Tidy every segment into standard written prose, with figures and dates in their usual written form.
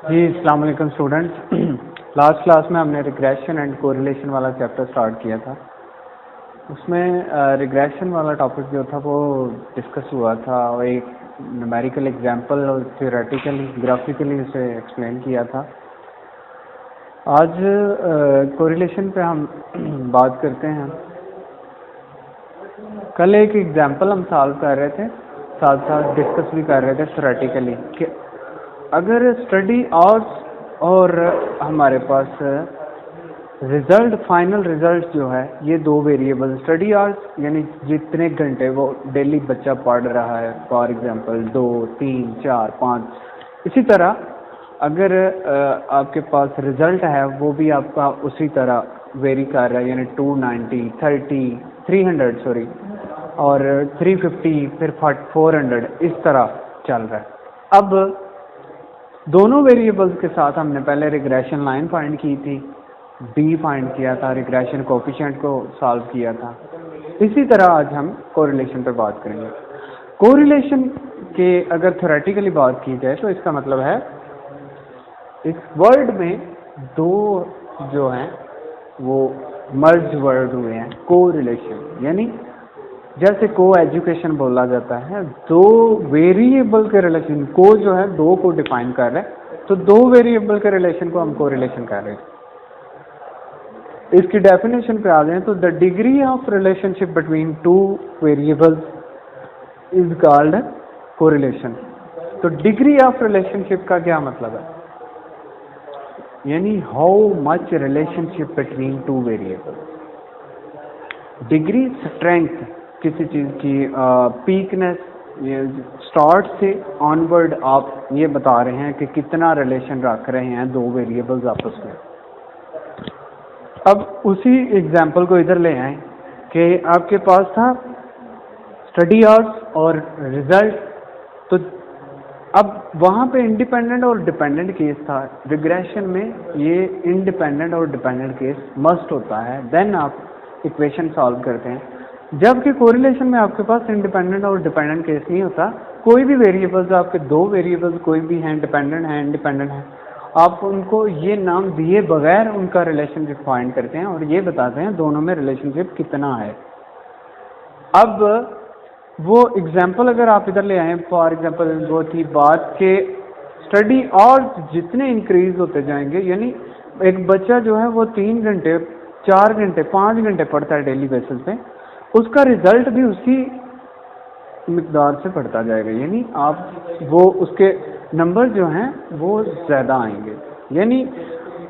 जी अस्सलाम वालेकुम students. Last class में हमने रिग्रेशन एंड कोरिलेशन वाला चैप्टर स्टार्ट किया था। उसमें रिग्रेशन वाला टॉपिक जो था वो डिस्कस हुआ था और एक न्यूमेरिकल एग्जांपल और थ्योरेटिकली ग्राफिकली उसे एक्सप्लेन किया था। आज कोरिलेशन पे हम बात करते हैं। कल एक एग्जांपल हम सॉल्व कर रहे थे, साथ साथ डिस्कस भी कर रहे थे थ्योरेटिकली कि अगर स्टडी आवर्स और हमारे पास रिजल्ट फाइनल रिजल्ट जो है ये दो वेरिएबल स्टडी आवर्स यानी जितने घंटे वो डेली बच्चा पढ़ रहा है, फॉर एग्जांपल 2, 3, 4, 5, इसी तरह अगर आपके पास रिजल्ट है वो भी आपका उसी तरह वेरी कर रहा है, यानी 290, 30, 300 सॉरी और 350 फिर 400 इस तरह चल रहा है। अब दोनों वेरिएबल्स के साथ हमने पहले रिग्रेशन लाइन फाइंड की थी, डी फाइंड किया था, रिग्रेशन कोएफिशिएंट को सॉल्व किया था। इसी तरह आज हम कोरिलेशन पर बात करेंगे। कोरिलेशन के अगर थ्योरेटिकली बात की जाए तो इसका मतलब है इस वर्ड में दो जो हैं वो मर्ज वर्ड हुए हैं, कोरिलेशन यानी जैसे को एजुकेशन बोला जाता है, दो वेरिएबल के रिलेशन को जो है दो को डिफाइन कर रहे हैं, तो दो वेरिएबल के रिलेशन को हम कोरिलेशन कर रहे हैं। इसकी डेफिनेशन पे आ जाए तो the degree of relationship between two variables is called correlation. तो डिग्री ऑफ रिलेशनशिप का क्या मतलब है, यानी how much relationship between two variables. Degree strength किसी चीज़ की पीकनेस, ये स्टार्ट से ऑनवर्ड आप ये बता रहे हैं कि कितना रिलेशन रख रहे हैं दो वेरिएबल्स आपस में। अब उसी एग्जांपल को इधर ले आए कि आपके पास था स्टडी आवर्स और रिजल्ट, तो अब वहाँ पे इंडिपेंडेंट और डिपेंडेंट केस था। रिग्रेशन में ये इंडिपेंडेंट और डिपेंडेंट केस मस्ट होता है, देन आप इक्वेशन सॉल्व करते हैं। जबकि कोरिलेशन में आपके पास इंडिपेंडेंट और डिपेंडेंट केस नहीं होता। कोई भी वेरिएबल्स, आपके दो वेरिएबल्स कोई भी हैं, डिपेंडेंट हैं, इंडिपेंडेंट हैं, आप उनको ये नाम दिए बगैर उनका रिलेशनशिप फाइंड करते हैं और ये बताते हैं दोनों में रिलेशनशिप कितना है। अब वो एग्जाम्पल अगर आप इधर ले आए, फॉर एग्जाम्पल वो थी बात के स्टडी और जितने इंक्रीज होते जाएंगे, यानी एक बच्चा जो है वो 3 घंटे 4 घंटे 5 घंटे पढ़ता है डेली बेसिस पे, उसका रिजल्ट भी उसी मिकदार से पढ़ता जाएगा, यानी आप वो उसके नंबर जो हैं वो ज़्यादा आएंगे। यानी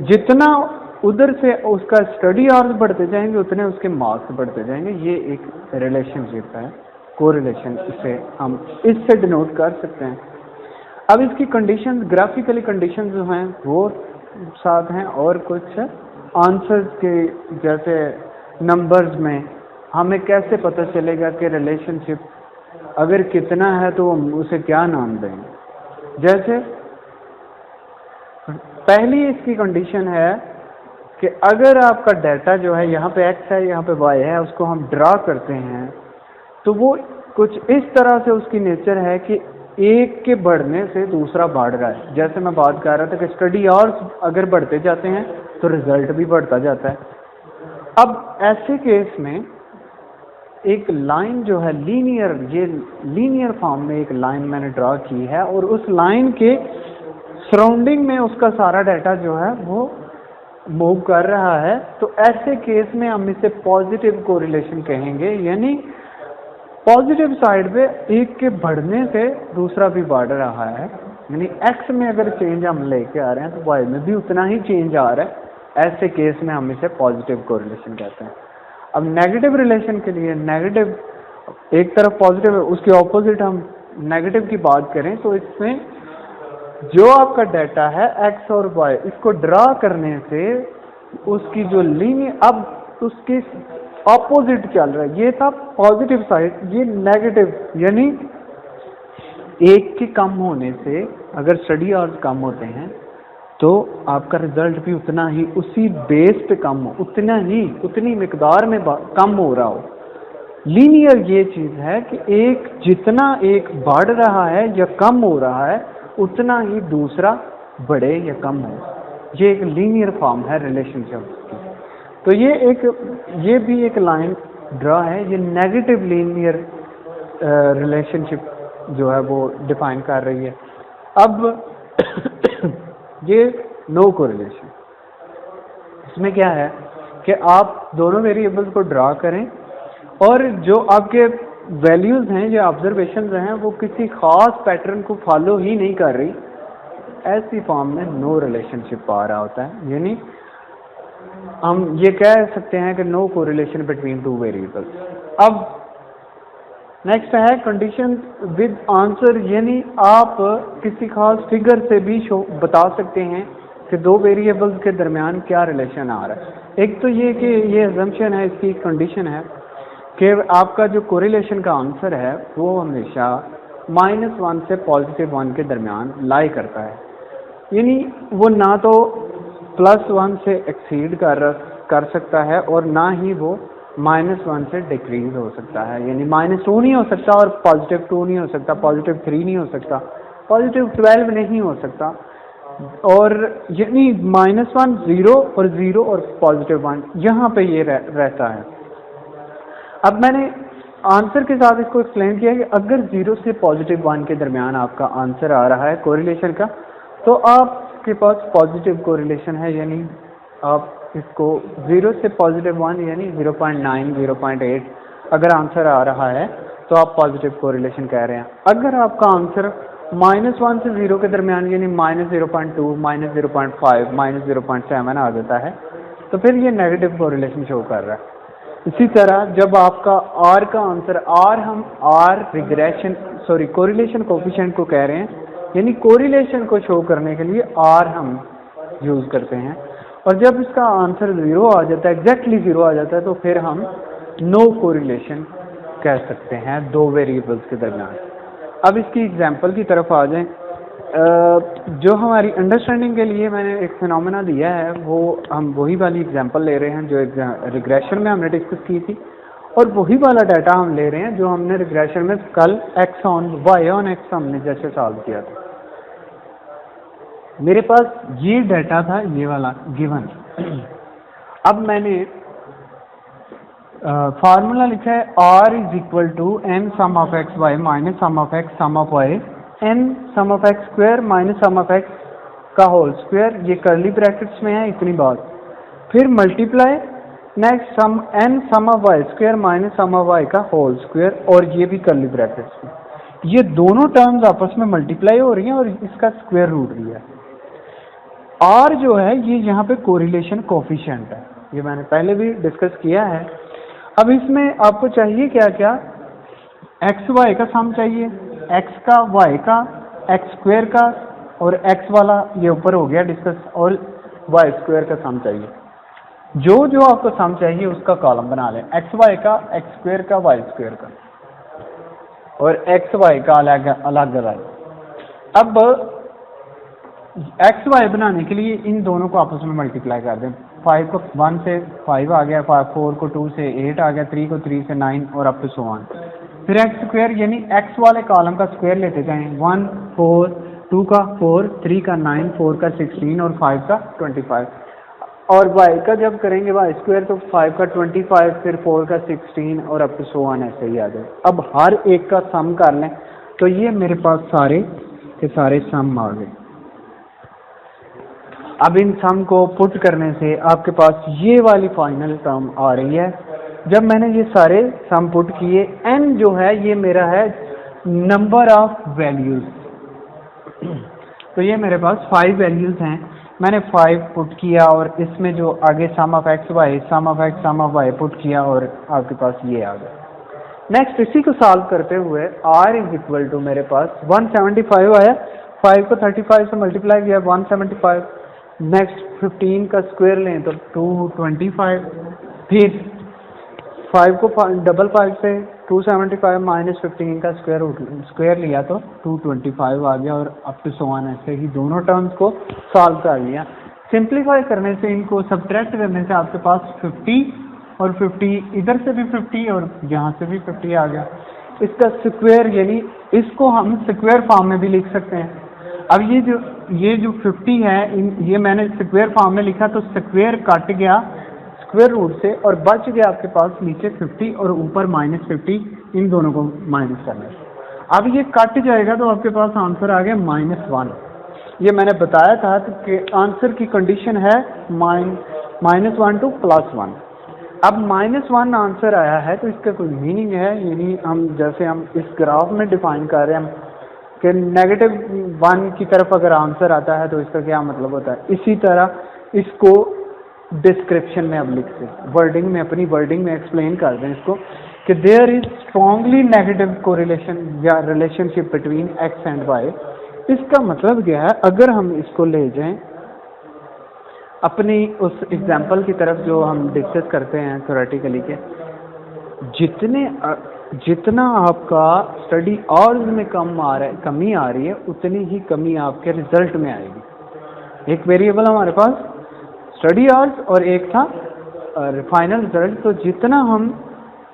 जितना उधर से उसका स्टडी आवर्स बढ़ते जाएंगे उतने उसके मार्क्स बढ़ते जाएंगे। ये एक रिलेशनशिप है, कोरिलेशन, इसे हम इससे डिनोट कर सकते हैं। अब इसकी कंडीशन, ग्राफिकली कंडीशन जो हैं वो साथ हैं और कुछ आंसर्स के जैसे नंबर्स में हमें कैसे पता चलेगा कि रिलेशनशिप अगर कितना है तो उसे क्या नाम देंगे। जैसे पहली इसकी कंडीशन है कि अगर आपका डाटा जो है यहाँ पे x है यहाँ पे y है, उसको हम ड्रा करते हैं तो वो कुछ इस तरह से उसकी नेचर है कि एक के बढ़ने से दूसरा बढ़ रहा है। जैसे मैं बात कर रहा था कि स्टडी आवर्स अगर बढ़ते जाते हैं तो रिजल्ट भी बढ़ता जाता है। अब ऐसे केस में एक लाइन जो है लीनियर, ये लीनियर फॉर्म में एक लाइन मैंने ड्रा की है और उस लाइन के सराउंडिंग में उसका सारा डाटा जो है वो मूव कर रहा है। तो ऐसे केस में हम इसे पॉजिटिव कोरिलेशन कहेंगे, यानी पॉजिटिव साइड पे एक के बढ़ने से दूसरा भी बढ़ रहा है, यानी x में अगर चेंज हम लेके आ रहे हैं तो y में भी उतना ही चेंज आ रहा है। ऐसे केस में हम इसे पॉजिटिव कोरिलेशन कहते हैं। अब नेगेटिव रिलेशन के लिए, नेगेटिव एक तरफ पॉजिटिव है, उसके ऑपोजिट हम नेगेटिव की बात करें तो इसमें जो आपका डाटा है x और y, इसको ड्रा करने से उसकी जो लीनियर, अब उसके ऑपोजिट चल रहा है। ये था पॉजिटिव साइड, ये नेगेटिव, यानी एक के कम होने से अगर स्टडी आवर्स कम होते हैं तो आपका रिजल्ट भी उतना ही उसी बेस पे कम हो, उतना ही उतनी मिकदार में कम हो रहा हो। लीनियर ये चीज़ है कि एक जितना एक बढ़ रहा है या कम हो रहा है उतना ही दूसरा बढ़े या कम हो, ये एक लीनियर फॉर्म है रिलेशनशिप की। तो ये भी एक लाइन ड्रा है, ये नेगेटिव लीनियर रिलेशनशिप जो है वो डिफाइन कर रही है। अब ये नो कोरिलेशन, इसमें क्या है कि आप दोनों वेरिएबल्स को ड्रा करें और जो आपके वैल्यूज हैं, जो ऑब्जर्वेशंस हैं, वो किसी खास पैटर्न को फॉलो ही नहीं कर रही, ऐसी फॉर्म में नो रिलेशनशिप आ रहा होता है। यानी हम ये कह सकते हैं कि no correlation between two variables. अब नेक्स्ट है कंडीशन विद आंसर, यानी आप किसी खास फिगर से भी बता सकते हैं कि दो वेरिएबल्स के दरमियान क्या रिलेशन आ रहा है। एक तो ये कि ये अजम्पशन है, इसकी कंडीशन है कि आपका जो कोरिलेशन का आंसर है वो हमेशा -1 से +1 के दरमियान लाई करता है, यानी वो ना तो +1 से एक्सीड कर सकता है और ना ही वो -1 से डिक्रीज हो सकता है, यानी -2 नहीं हो सकता और +2 नहीं हो सकता, +3 नहीं हो सकता, +12 नहीं हो सकता, और यानी -1 0 और 0 और +1 यहाँ पे ये रहता है। अब मैंने आंसर के साथ इसको एक्सप्लेन किया कि अगर 0 से +1 के दरमियान आपका आंसर आ रहा है कोरिलेशन का, तो आपके पास पॉजिटिव कोरिलेशन है, यानी आप इसको 0 से +1 यानी 0.9 0.8 अगर आंसर आ रहा है तो आप पॉजिटिव कोरिलेशन कह रहे हैं। अगर आपका आंसर -1 से 0 के दरमियान यानी -0.2 -0.5 -0.7 आ जाता है तो फिर ये नेगेटिव कोरिलेशन शो कर रहा है। इसी तरह जब आपका R का आंसर, हम कोरिलेशन कोफिशिएंट को कह रहे हैं, यानी कोरिलेशन को शो करने के लिए R हम यूज करते हैं, और जब इसका आंसर 0 आ जाता है, एग्जैक्टली 0 आ जाता है, तो फिर हम नो कोरिलेशन कह सकते हैं दो वेरिएबल्स के दरमियान। अब इसकी एग्जांपल की तरफ आ जाएं। जो हमारी अंडरस्टैंडिंग के लिए मैंने एक फिनोमेना दिया है, वो हम वही वाली एग्जांपल ले रहे हैं जो रिग्रेशन में हमने डिस्कस की थी, और वही वाला डाटा हम ले रहे हैं जो हमने रिग्रेशन में कल x on y on x हमने जैसे सॉल्व किया था। मेरे पास ये डाटा था, ये वाला गिवन। अब मैंने फार्मूला लिखा है R = n sum of x y minus sum of x sum of y n sum of x square minus sum of x का होल स्क्वायर, ये करली ब्रैकेट्स में है इतनी बात, फिर multiply next sum n sum of y square minus sum of y का whole square, और ये भी करली ब्रैकेट्स में। ये दोनों टर्म्स आपस में मल्टीप्लाई हो रही हैं और इसका स्क्वायर रूट लिया है। R जो है ये यहाँ पे कोरिलेशन कोफिशिएंट है, ये मैंने पहले भी डिस्कस किया है। अब इसमें आपको चाहिए क्या क्या, एक्स वाई का सम चाहिए, एक्स का, वाई का, एक्स स्क्वायर का, और एक्स वाला ये ऊपर हो गया डिस्कस, और वाई स्क्वायर का सम चाहिए। जो जो आपको सम चाहिए उसका कॉलम बना लें, एक्स वाई का, एक्स स्क्वायर का, वाई स्क्वायर का, और एक्स वाई का अलग अलग। अब एक्स वाई बनाने के लिए इन दोनों को आपस में मल्टीप्लाई कर दें। 5 को 1 से 5 आ गया, 4 को 2 से 8 आ गया, 3 को 3 से 9 और अप टू सो ऑन। फिर एक्स स्क्वायर यानी एक्स वाले कॉलम का स्क्वायर लेते जाएं, 1 4, 2 का 4, 3 का 9, 4 का 16 और 5 का 25। और वाई का जब करेंगे वाई स्क्वायर तो 5 का 25, फिर 4 का 16 और अप टू सो ऑन, ऐसे ही आ जाए। अब हर एक का सम कर लें तो ये मेरे पास सारे के सारे सम आ गए। अब इन सम को पुट करने से आपके पास ये वाली फाइनल टर्म आ रही है। जब मैंने ये सारे सम पुट किए, n जो है ये मेरा है नंबर ऑफ वैल्यूज, तो ये मेरे पास 5 वैल्यूज हैं, मैंने 5 पुट किया और इसमें जो आगे sum of x y, sum of x, sum of y put किया और आपके पास ये आ गया। नेक्स्ट इसी को सॉल्व करते हुए R = मेरे पास 175 आया, 5 को 35 से मल्टीप्लाई किया 175, नेक्स्ट 15 का स्क्वायर लें तो 225, फिर 5 को 5 से 275 माइनस 15 का स्क्वायर लिया तो 225 आ गया, और अप टू सो ऑन, ऐसे ही दोनों टर्म्स को सॉल्व कर लिया। सिंप्लीफाई करने से, इनको सब्ट्रैक्ट करने से आपके पास 50 और 50, इधर से भी 50 और यहाँ से भी 50 आ गया। इसका स्क्वायर यानी इसको हम स्क्वायर फॉर्म में भी लिख सकते हैं। अब ये जो 50 है, ये मैंने स्क्वायर फॉर्म में लिखा, तो स्क्वायर कट गया स्क्वायर रूट से और बच गया आपके पास नीचे 50 और ऊपर -50, इन दोनों को माइनस करना है। अब ये कट जाएगा तो आपके पास आंसर आ गया -1। ये मैंने बताया था कि आंसर की कंडीशन है -1 to +1। अब -1 आंसर आया है तो इसका कोई मीनिंग है, यानी हम जैसे हम इस ग्राफ में डिफाइन कर रहे हैं कि -1 की तरफ अगर आंसर आता है तो इसका क्या मतलब होता है। इसी तरह इसको डिस्क्रिप्शन में अब लिखते हैं, वर्डिंग में, अपनी वर्डिंग में एक्सप्लेन कर दें इसको कि there is strongly negative correlation या relationship between x and y। इसका मतलब क्या है, अगर हम इसको ले जाएं अपनी उस एग्जाम्पल की तरफ जो हम डिस्कस करते हैं थ्योरेटिकली के, जितना आपका स्टडी आवर्स में कमी आ रही है उतनी ही कमी आपके रिजल्ट में आएगी। एक वेरिएबल हमारे पास स्टडी आवर्स और एक था फाइनल रिजल्ट, तो जितना हम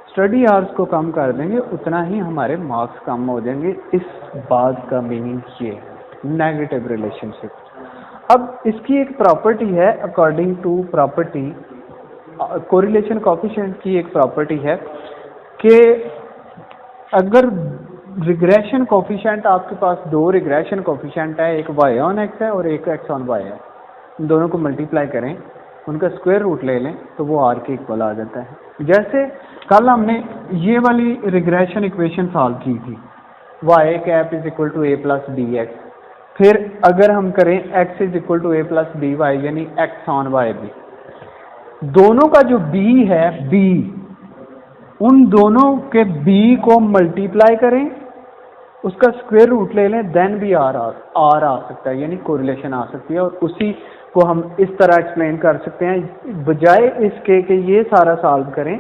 स्टडी आवर्स को कम कर देंगे उतना ही हमारे मार्क्स कम हो जाएंगे। इस बात का मीनिंग ये है नेगेटिव रिलेशनशिप। अब इसकी एक प्रॉपर्टी है, according to property correlation coefficient की एक प्रॉपर्टी है कि अगर रिग्रेशन कोएफिशिएंट, आपके पास दो रिग्रेशन कोएफिशिएंट है, एक y ऑन x है और एक x ऑन y है, इन दोनों को मल्टीप्लाई करें, उनका स्क्वायर रूट ले लें तो वो r के इक्वल आ जाता है। जैसे कल हमने ये वाली रिग्रेशन इक्वेशन सॉल्व की थी, y cap is equal to a plus D X, फिर अगर हम करें x is equal to a plus D Y यानी x ऑन y भी, दोनों का जो b है b, उन दोनों के b को मल्टीप्लाई करें, उसका स्क्वायर रूट ले लें, देन भी आर आ सकता है, यानी कोरिलेशन आ सकती है। और उसी को हम इस तरह एक्सप्लेन कर सकते हैं, बजाय इसके कि ये सारा सॉल्व करें,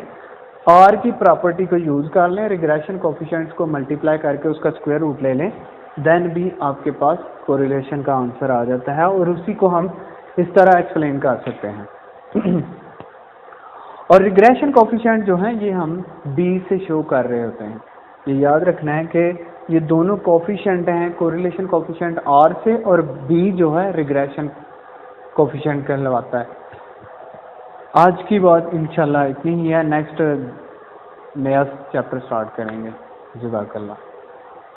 आर की प्रॉपर्टी को यूज कर लें, रिग्रेशन कोएफिशिएंट्स को मल्टीप्लाई करके उसका स्क्वायर रूट ले लें, देन भी आपके पास कोरिलेशन का आंसर आ जाता है। और उसी को हम इस तरह एक्सप्लेन कर सकते हैं। और रिग्रेशन कोएफिशिएंट जो हैं ये हम b से शो कर रहे होते हैं। ये याद रखना है कि ये दोनों कोएफिशिएंट हैं, कोरिलेशन कोएफिशिएंट r से, और b जो है रिग्रेशन कोएफिशिएंट कहलाता है। आज की बात इंशाल्लाह इतनी ही है, नेक्स्ट नया चैप्टर स्टार्ट करेंगे। जज़ाकल्लाह।